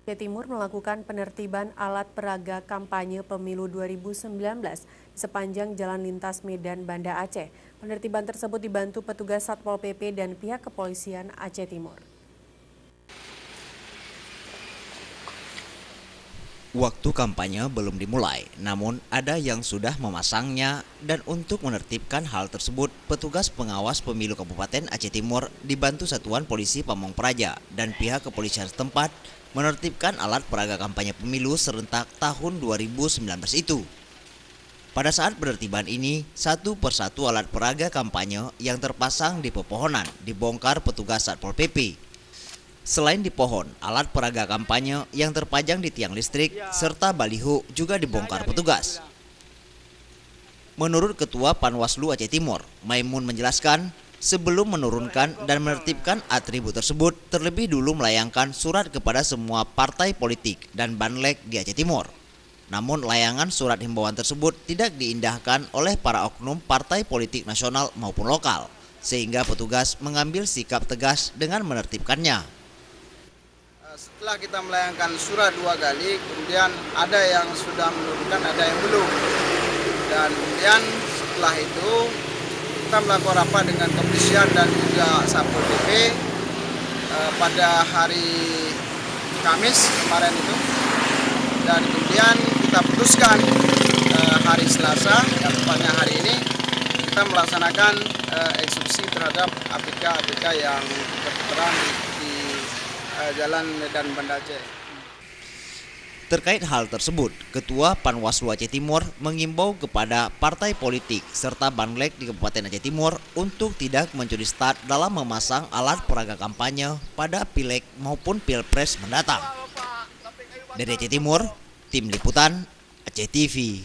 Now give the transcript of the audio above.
Aceh Timur melakukan penertiban alat peraga kampanye pemilu 2019 di sepanjang jalan lintas Medan Banda Aceh. Penertiban tersebut dibantu petugas Satpol PP dan pihak kepolisian Aceh Timur. Waktu kampanye belum dimulai, namun ada yang sudah memasangnya dan untuk menertibkan hal tersebut, petugas pengawas pemilu Kabupaten Aceh Timur dibantu Satuan Polisi Pamong Praja dan pihak kepolisian setempat menertibkan alat peraga kampanye pemilu serentak tahun 2019 itu. Pada saat penertiban ini, satu persatu alat peraga kampanye yang terpasang di pepohonan dibongkar petugas Satpol PP. Selain di pohon, alat peraga kampanye yang terpajang di tiang listrik serta baliho juga dibongkar petugas. Menurut Ketua Panwaslu Aceh Timur, Maimun menjelaskan, sebelum menurunkan dan menertibkan atribut tersebut, terlebih dulu melayangkan surat kepada semua partai politik dan banlek di Aceh Timur. Namun layangan surat himbauan tersebut tidak diindahkan oleh para oknum partai politik nasional maupun lokal, sehingga petugas mengambil sikap tegas dengan menertibkannya. Setelah kita melayangkan surat 2 kali, kemudian ada yang sudah menurunkan, ada yang belum. Dan kemudian setelah itu kita melakukan rapat dengan kepolisian dan juga Satpol PP pada hari Kamis kemarin itu. Dan kemudian kita putuskan hari Selasa, tepatnya hari ini, kita melaksanakan eksekusi terhadap APK yang berperan di Jalan Medan Banda Aceh. Terkait hal tersebut, Ketua Panwaslu Aceh Timur mengimbau kepada partai politik serta banlek di Kabupaten Aceh Timur untuk tidak mencuri start dalam memasang alat peraga kampanye pada Pileg maupun Pilpres mendatang. Dari Aceh Timur, Tim Liputan Aceh TV.